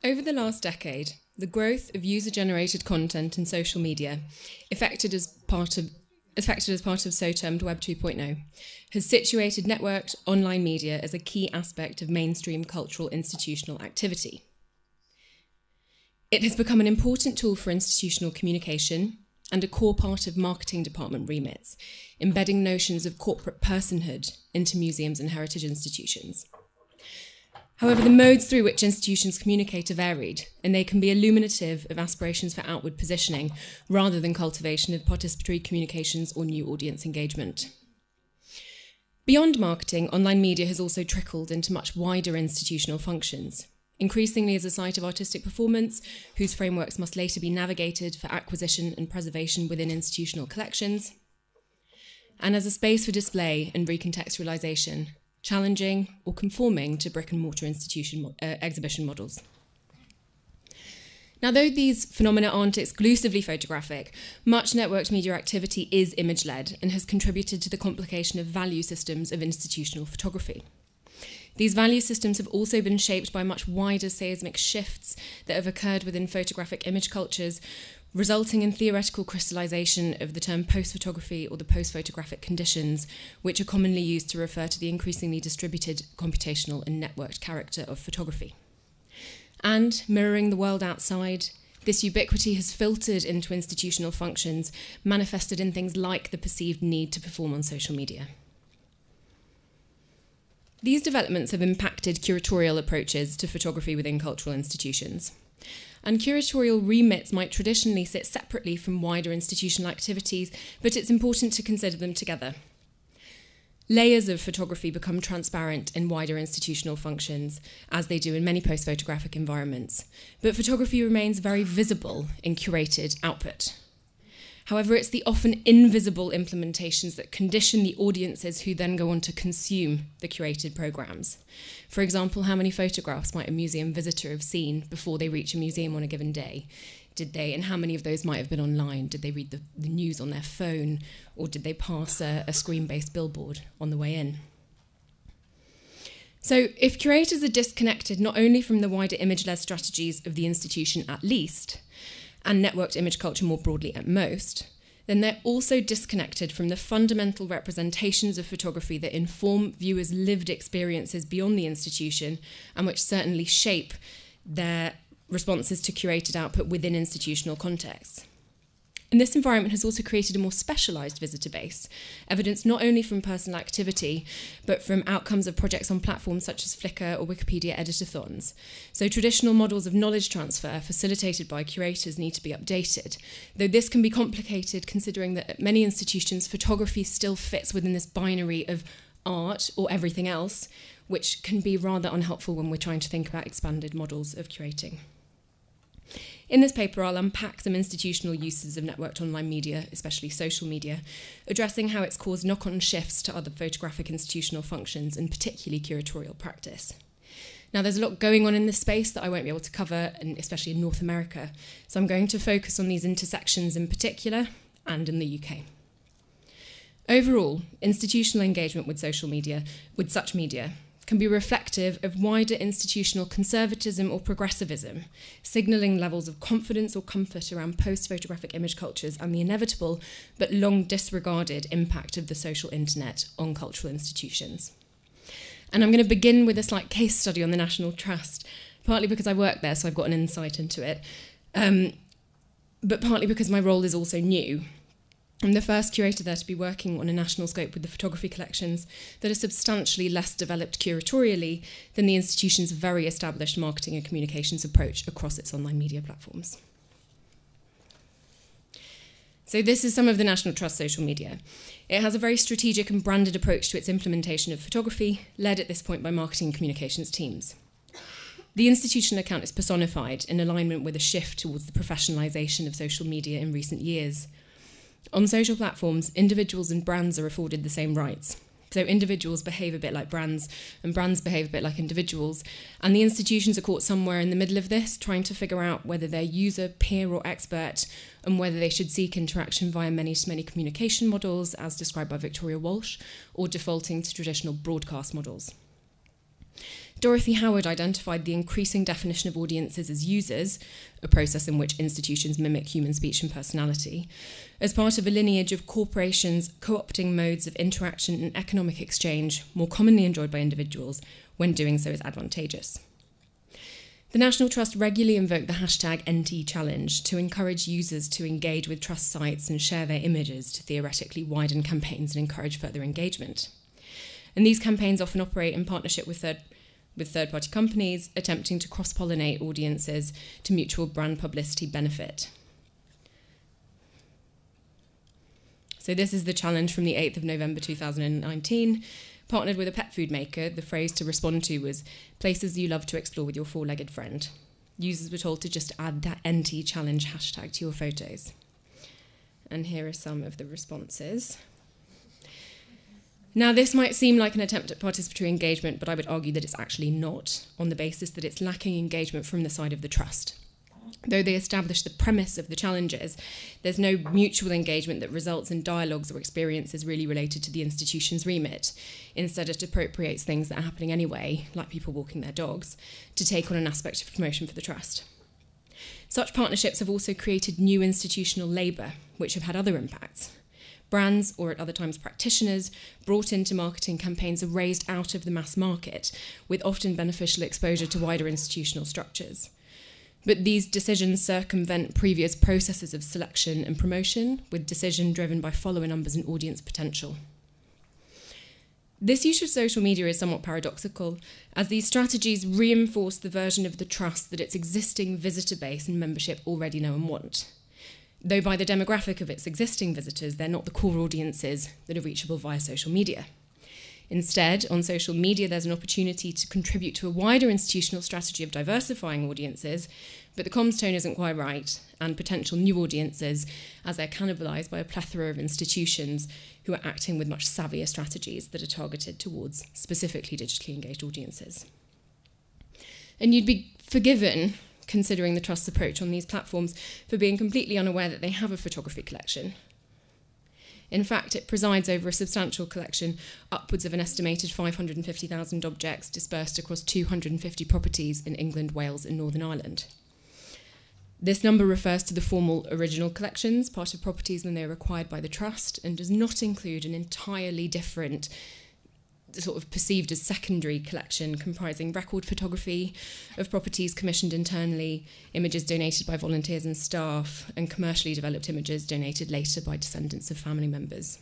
Over the last decade, the growth of user-generated content in social media, affected as part of so-termed Web 2.0, has situated networked online media as a key aspect of mainstream cultural institutional activity. It has become an important tool for institutional communication and a core part of marketing department remits, embedding notions of corporate personhood into museums and heritage institutions. However, the modes through which institutions communicate are varied, and they can be illuminative of aspirations for outward positioning rather than cultivation of participatory communications or new audience engagement. Beyond marketing, online media has also trickled into much wider institutional functions, increasingly as a site of artistic performance, whose frameworks must later be navigated for acquisition and preservation within institutional collections, and as a space for display and recontextualization, challenging or conforming to brick-and-mortar exhibition models. Now, though these phenomena aren't exclusively photographic, much networked media activity is image-led and has contributed to the complication of value systems of institutional photography. These value systems have also been shaped by much wider seismic shifts that have occurred within photographic image cultures, resulting in theoretical crystallization of the term post-photography or the post-photographic conditions, which are commonly used to refer to the increasingly distributed computational and networked character of photography. And, mirroring the world outside, this ubiquity has filtered into institutional functions, manifested in things like the perceived need to perform on social media. These developments have impacted curatorial approaches to photography within cultural institutions. And curatorial remits might traditionally sit separately from wider institutional activities, but it's important to consider them together. Layers of photography become transparent in wider institutional functions, as they do in many post-photographic environments, but photography remains very visible in curated output. However, it's the often invisible implementations that condition the audiences who then go on to consume the curated programmes. For example, how many photographs might a museum visitor have seen before they reach a museum on a given day? And how many of those might have been online? Did they read the news on their phone, or did they pass a screen-based billboard on the way in? So if curators are disconnected not only from the wider image-led strategies of the institution at least, and networked image culture more broadly at most, then they're also disconnected from the fundamental representations of photography that inform viewers' lived experiences beyond the institution and which certainly shape their responses to curated output within institutional contexts. And this environment has also created a more specialised visitor base, evidenced not only from personal activity, but from outcomes of projects on platforms such as Flickr or Wikipedia editathons. So traditional models of knowledge transfer facilitated by curators need to be updated, though this can be complicated considering that at many institutions, photography still fits within this binary of art or everything else, which can be rather unhelpful when we're trying to think about expanded models of curating. In this paper, I'll unpack some institutional uses of networked online media, especially social media, addressing how it's caused knock-on shifts to other photographic institutional functions, and particularly curatorial practice. Now, there's a lot going on in this space that I won't be able to cover, and especially in North America, so I'm going to focus on these intersections in particular, and in the UK. Overall, institutional engagement with such media, can be reflective of wider institutional conservatism or progressivism, signalling levels of confidence or comfort around post-photographic image cultures and the inevitable but long disregarded impact of the social internet on cultural institutions. And I'm going to begin with a slight case study on the National Trust, partly because I work there, so I've got an insight into it, but partly because my role is also new. I'm the first curator there to be working on a national scope with the photography collections that are substantially less developed curatorially than the institution's very established marketing and communications approach across its online media platforms. So this is some of the National Trust social media. It has a very strategic and branded approach to its implementation of photography, led at this point by marketing and communications teams. The institutional account is personified in alignment with a shift towards the professionalisation of social media in recent years. On social platforms, individuals and brands are afforded the same rights. So individuals behave a bit like brands, and brands behave a bit like individuals, and the institutions are caught somewhere in the middle of this, trying to figure out whether they're user, peer, or expert, and whether they should seek interaction via many-to-many communication models, as described by Victoria Walsh, or defaulting to traditional broadcast models. Dorothy Howard identified the increasing definition of audiences as users, a process in which institutions mimic human speech and personality, as part of a lineage of corporations co-opting modes of interaction and economic exchange more commonly enjoyed by individuals when doing so is advantageous. The National Trust regularly invoked the hashtag #NTChallenge to encourage users to engage with Trust sites and share their images to theoretically widen campaigns and encourage further engagement. And these campaigns often operate in partnership with third-party companies, attempting to cross-pollinate audiences to mutual brand publicity benefit. So this is the challenge from the 8th of November 2019. Partnered with a pet food maker, the phrase to respond to was places you love to explore with your four-legged friend. Users were told to just add that #NTChallenge hashtag to your photos. And here are some of the responses. Now, this might seem like an attempt at participatory engagement, but I would argue that it's actually not, on the basis that it's lacking engagement from the side of the Trust. Though they establish the premise of the challenges, there's no mutual engagement that results in dialogues or experiences really related to the institution's remit. Instead, it appropriates things that are happening anyway, like people walking their dogs, to take on an aspect of promotion for the Trust. Such partnerships have also created new institutional labour, which have had other impacts. Brands, or at other times practitioners, brought into marketing campaigns are raised out of the mass market, with often beneficial exposure to wider institutional structures. But these decisions circumvent previous processes of selection and promotion, with decision driven by follower numbers and audience potential. This use of social media is somewhat paradoxical, as these strategies reinforce the version of the Trust that its existing visitor base and membership already know and want. Though by the demographic of its existing visitors, they're not the core audiences that are reachable via social media. Instead, on social media, there's an opportunity to contribute to a wider institutional strategy of diversifying audiences, but the comms tone isn't quite right, and potential new audiences, as they're cannibalised by a plethora of institutions who are acting with much savvier strategies that are targeted towards specifically digitally engaged audiences. And you'd be forgiven, considering the Trust's approach on these platforms, for being completely unaware that they have a photography collection. In fact, it presides over a substantial collection, upwards of an estimated 550,000 objects dispersed across 250 properties in England, Wales and Northern Ireland. This number refers to the formal original collections, part of properties when they were acquired by the Trust, and does not include an entirely different, sort of perceived as secondary collection comprising record photography of properties commissioned internally, images donated by volunteers and staff, and commercially developed images donated later by descendants of family members.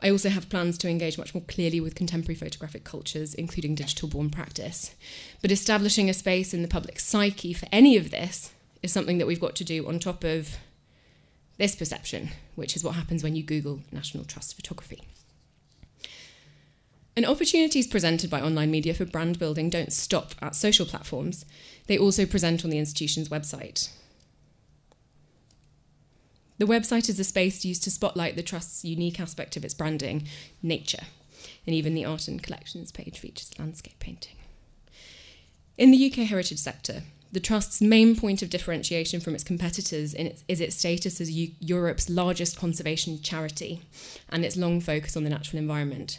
I also have plans to engage much more clearly with contemporary photographic cultures, including digital-born practice. But establishing a space in the public psyche for any of this is something that we've got to do on top of this perception, which is what happens when you Google National Trust photography. And opportunities presented by online media for brand building don't stop at social platforms. They also present on the institution's website. The website is a space used to spotlight the Trust's unique aspect of its branding, nature, and even the art and collections page features landscape painting. In the UK heritage sector, the Trust's main point of differentiation from its competitors is its status as Europe's largest conservation charity and its long focus on the natural environment.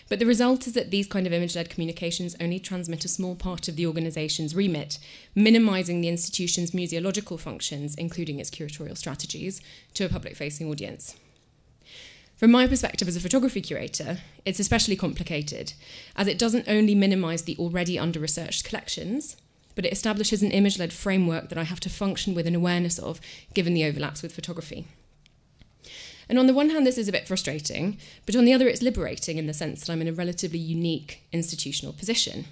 But the result is that these kind of image-led communications only transmit a small part of the organisation's remit, minimising the institution's museological functions, including its curatorial strategies, to a public-facing audience. From my perspective as a photography curator, it's especially complicated, as it doesn't only minimise the already under-researched collections, but it establishes an image-led framework that I have to function with an awareness of, given the overlaps with photography. And on the one hand, this is a bit frustrating, but on the other, it's liberating in the sense that I'm in a relatively unique institutional position.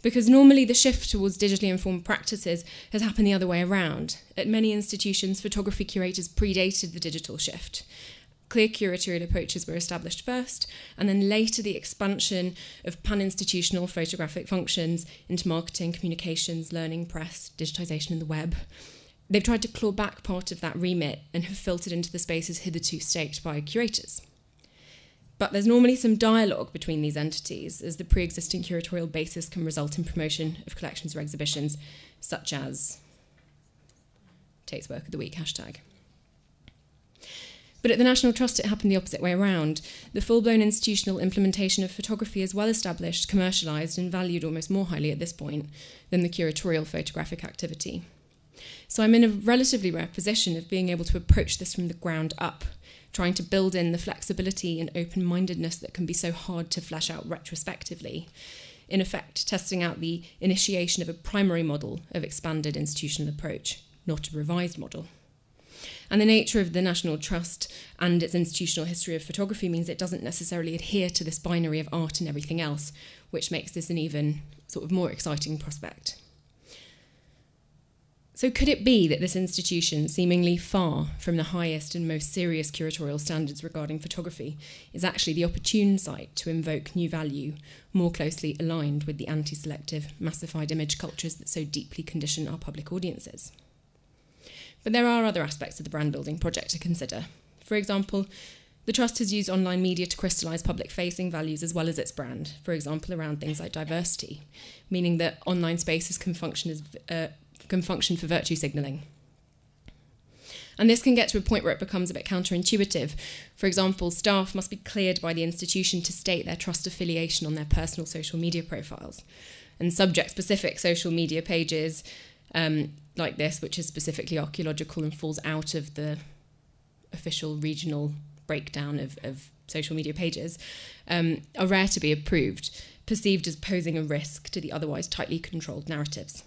Because normally the shift towards digitally informed practices has happened the other way around. At many institutions, photography curators predated the digital shift. Clear curatorial approaches were established first, and then later the expansion of pan-institutional photographic functions into marketing, communications, learning, press, digitisation and the web. They've tried to claw back part of that remit and have filtered into the spaces hitherto staked by curators. But there's normally some dialogue between these entities, as the pre-existing curatorial basis can result in promotion of collections or exhibitions, such as Tate's Work of the Week hashtag. But at the National Trust, it happened the opposite way around. The full-blown institutional implementation of photography is well established, commercialised, and valued almost more highly at this point than the curatorial photographic activity. So I'm in a relatively rare position of being able to approach this from the ground up, trying to build in the flexibility and open-mindedness that can be so hard to flesh out retrospectively. In effect, testing out the initiation of a primary model of expanded institutional approach, not a revised model. And the nature of the National Trust and its institutional history of photography means it doesn't necessarily adhere to this binary of art and everything else, which makes this an even sort of more exciting prospect. So could it be that this institution, seemingly far from the highest and most serious curatorial standards regarding photography, is actually the opportune site to invoke new value, more closely aligned with the anti-selective, massified image cultures that so deeply condition our public audiences? But there are other aspects of the brand building project to consider. For example, the Trust has used online media to crystallise public-facing values as well as its brand, for example, around things like diversity, meaning that online spaces can function for virtue signalling. And this can get to a point where it becomes a bit counterintuitive. For example, staff must be cleared by the institution to state their Trust affiliation on their personal social media profiles. And subject-specific social media pages like this, which is specifically archaeological and falls out of the official regional breakdown of social media pages, are rare to be approved, perceived as posing a risk to the otherwise tightly controlled narratives.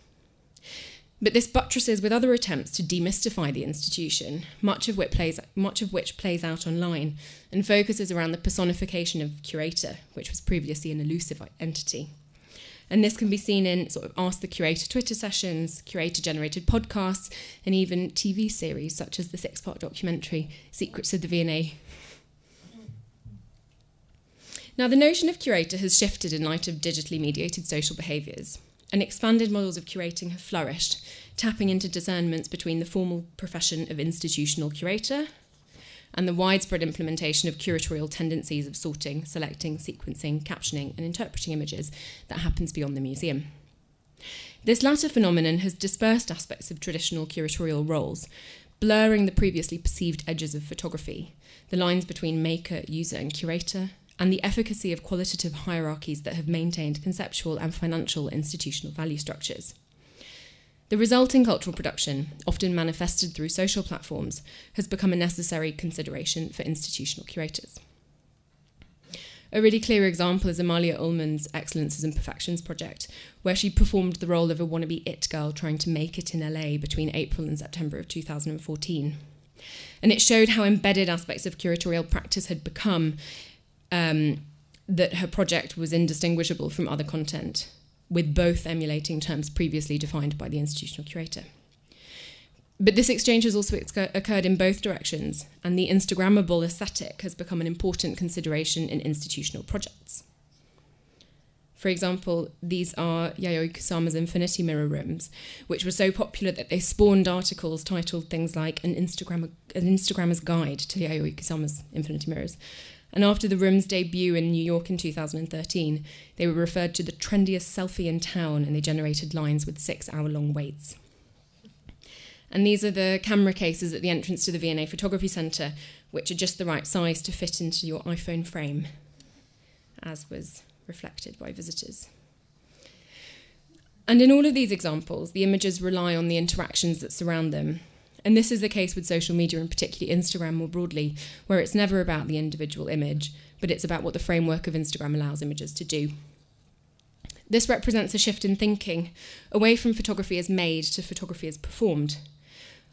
But this buttresses with other attempts to demystify the institution, much of which plays out online and focuses around the personification of Curator, which was previously an elusive entity. And this can be seen in sort of Ask the Curator Twitter sessions, curator-generated podcasts, and even TV series such as the 6-part documentary Secrets of the V&A. Now, the notion of curator has shifted in light of digitally mediated social behaviours, and expanded models of curating have flourished, tapping into discernments between the formal profession of institutional curator and the widespread implementation of curatorial tendencies of sorting, selecting, sequencing, captioning, and interpreting images that happens beyond the museum. This latter phenomenon has dispersed aspects of traditional curatorial roles, blurring the previously perceived edges of photography, the lines between maker, user, and curator, and the efficacy of qualitative hierarchies that have maintained conceptual and financial institutional value structures. The resulting cultural production, often manifested through social platforms, has become a necessary consideration for institutional curators. A really clear example is Amalia Ullmann's Excellences and Perfections project, where she performed the role of a wannabe it girl trying to make it in LA between April and September of 2014. And it showed how embedded aspects of curatorial practice had become, that her project was indistinguishable from other content, with both emulating terms previously defined by the institutional curator. But this exchange has also occurred in both directions, and the Instagrammable aesthetic has become an important consideration in institutional projects. For example, these are Yayoi Kusama's Infinity Mirror rooms, which were so popular that they spawned articles titled things like An Instagrammer's Guide to Yayoi Kusama's Infinity Mirrors. And after the room's debut in New York in 2013, they were referred to the trendiest selfie in town, and they generated lines with 6-hour-long waits. And these are the camera cases at the entrance to the V&A Photography Centre, which are just the right size to fit into your iPhone frame, as was reflected by visitors. And in all of these examples, the images rely on the interactions that surround them. And this is the case with social media, and particularly Instagram more broadly, where it's never about the individual image, but it's about what the framework of Instagram allows images to do. This represents a shift in thinking, away from photography as made to photography as performed.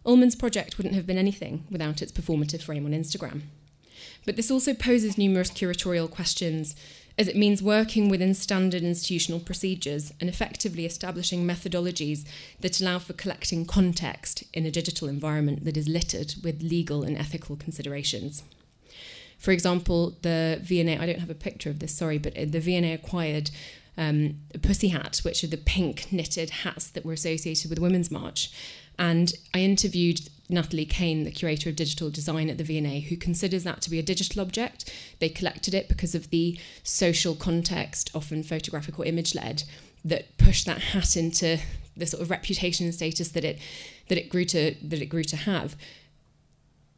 Ullmann's project wouldn't have been anything without its performative frame on Instagram. But this also poses numerous curatorial questions, as it means working within standard institutional procedures and effectively establishing methodologies that allow for collecting context in a digital environment that is littered with legal and ethical considerations. For example, the V&A, I don't have a picture of this, sorry, but the V&A acquired a pussy hat, which are the pink knitted hats that were associated with Women's March. And I interviewed Natalie Kane, the curator of digital design at the V&A, who considers that to be a digital object. They collected it because of the social context, often photographic or image-led, that pushed that hat into the sort of reputation and status that it grew to have.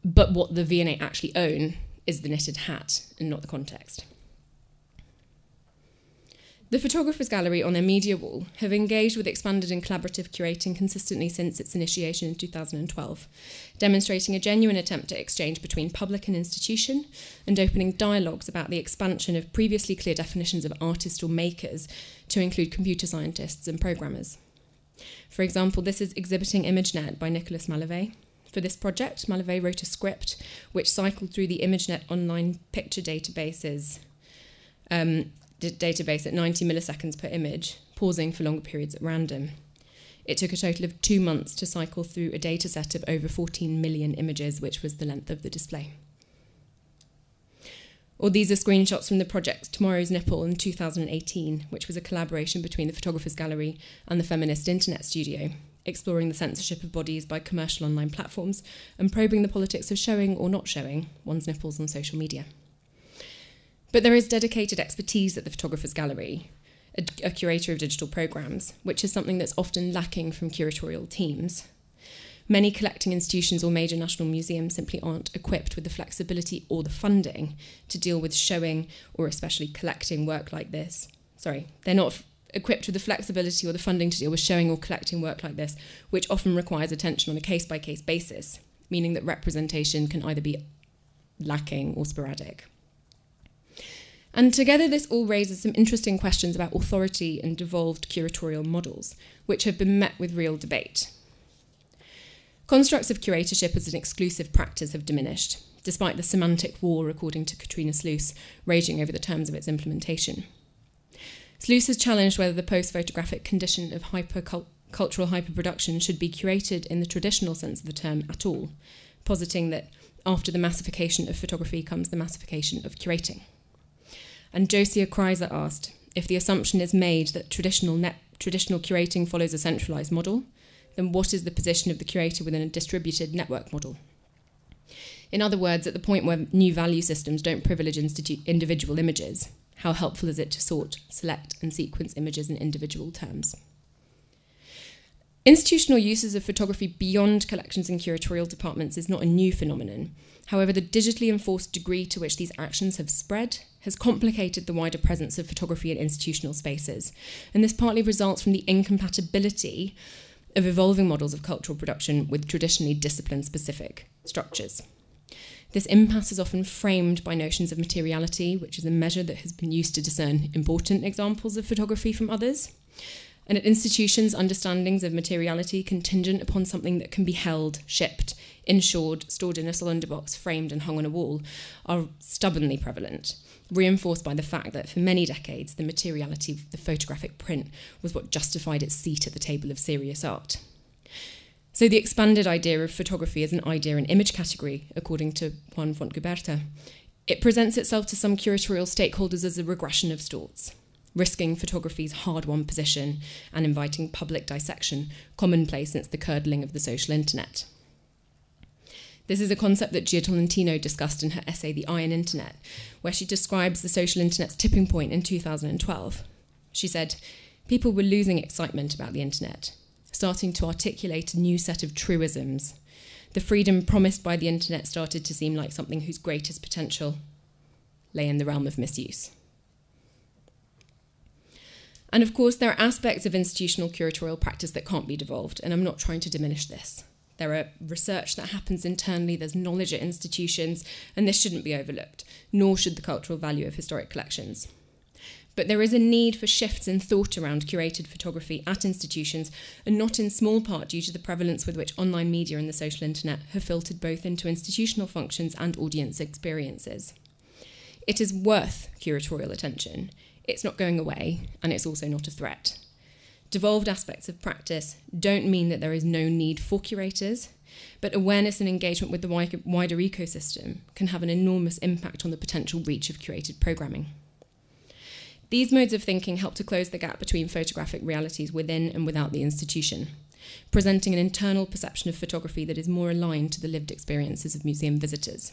but what the V&A actually own is the knitted hat and not the context. The Photographers Gallery on their media wall have engaged with expanded and collaborative curating consistently since its initiation in 2012, demonstrating a genuine attempt at exchange between public and institution and opening dialogues about the expansion of previously clear definitions of artist or makers to include computer scientists and programmers. For example, this is Exhibiting ImageNet by Nicolas Malevey. For this project, Malevey wrote a script which cycled through the ImageNet online picture database at 90 milliseconds per image, pausing for longer periods at random. It took a total of 2 months to cycle through a data set of over 14 million images, which was the length of the display. Or these are screenshots from the project Tomorrow's Nipple in 2018, which was a collaboration between the Photographers Gallery and the Feminist Internet Studio, exploring the censorship of bodies by commercial online platforms and probing the politics of showing or not showing one's nipples on social media. But there is dedicated expertise at the Photographers Gallery, a curator of digital programmes, which is something that's often lacking from curatorial teams. Many collecting institutions or major national museums simply aren't equipped with the flexibility or the funding to deal with showing or especially collecting work like this. They're not equipped with the flexibility or the funding to deal with showing or collecting work like this, which often requires attention on a case-by-case basis, meaning that representation can either be lacking or sporadic. And together this all raises some interesting questions about authority and devolved curatorial models, which have been met with real debate. Constructs of curatorship as an exclusive practice have diminished, despite the semantic war, according to Katrina Sluis, raging over the terms of its implementation. Sluis has challenged whether the post-photographic condition of cultural hyperproduction should be curated in the traditional sense of the term at all, positing that after the massification of photography comes the massification of curating. And Josia Kreiser asked, if the assumption is made that traditional curating follows a centralised model, then what is the position of the curator within a distributed network model? In other words, at the point where new value systems don't privilege individual images, how helpful is it to sort, select and sequence images in individual terms? Institutional uses of photography beyond collections and curatorial departments is not a new phenomenon. However, the digitally enforced degree to which these actions have spread has complicated the wider presence of photography in institutional spaces, and this partly results from the incompatibility of evolving models of cultural production with traditionally discipline-specific structures. This impasse is often framed by notions of materiality, which is a measure that has been used to discern important examples of photography from others. And at institutions, understandings of materiality contingent upon something that can be held, shipped, insured, stored in a cylinder box, framed and hung on a wall, are stubbornly prevalent, reinforced by the fact that for many decades, the materiality of the photographic print was what justified its seat at the table of serious art. So the expanded idea of photography as an idea and image category, according to Juan Fontcuberta, it presents itself to some curatorial stakeholders as a regression of sorts, risking photography's hard-won position and inviting public dissection, commonplace since the curdling of the social internet. This is a concept that Gia Tolentino discussed in her essay The Iron Internet, where she describes the social internet's tipping point in 2012. She said, people were losing excitement about the internet, starting to articulate a new set of truisms. The freedom promised by the internet started to seem like something whose greatest potential lay in the realm of misuse. And of course, there are aspects of institutional curatorial practice that can't be devolved, and I'm not trying to diminish this. There are research that happens internally, there's knowledge at institutions, and this shouldn't be overlooked, nor should the cultural value of historic collections. But there is a need for shifts in thought around curated photography at institutions, and not in small part due to the prevalence with which online media and the social internet have filtered both into institutional functions and audience experiences. It is worth curatorial attention. It's not going away, and it's also not a threat. Devolved aspects of practice don't mean that there is no need for curators, but awareness and engagement with the wider ecosystem can have an enormous impact on the potential reach of curated programming. These modes of thinking help to close the gap between photographic realities within and without the institution, presenting an internal perception of photography that is more aligned to the lived experiences of museum visitors.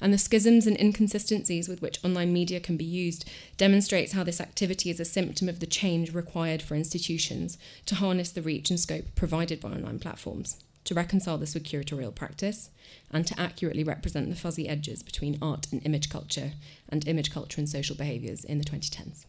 And the schisms and inconsistencies with which online media can be used demonstrates how this activity is a symptom of the change required for institutions to harness the reach and scope provided by online platforms, to reconcile this with curatorial practice, and to accurately represent the fuzzy edges between art and image culture and social behaviours in the 2010s.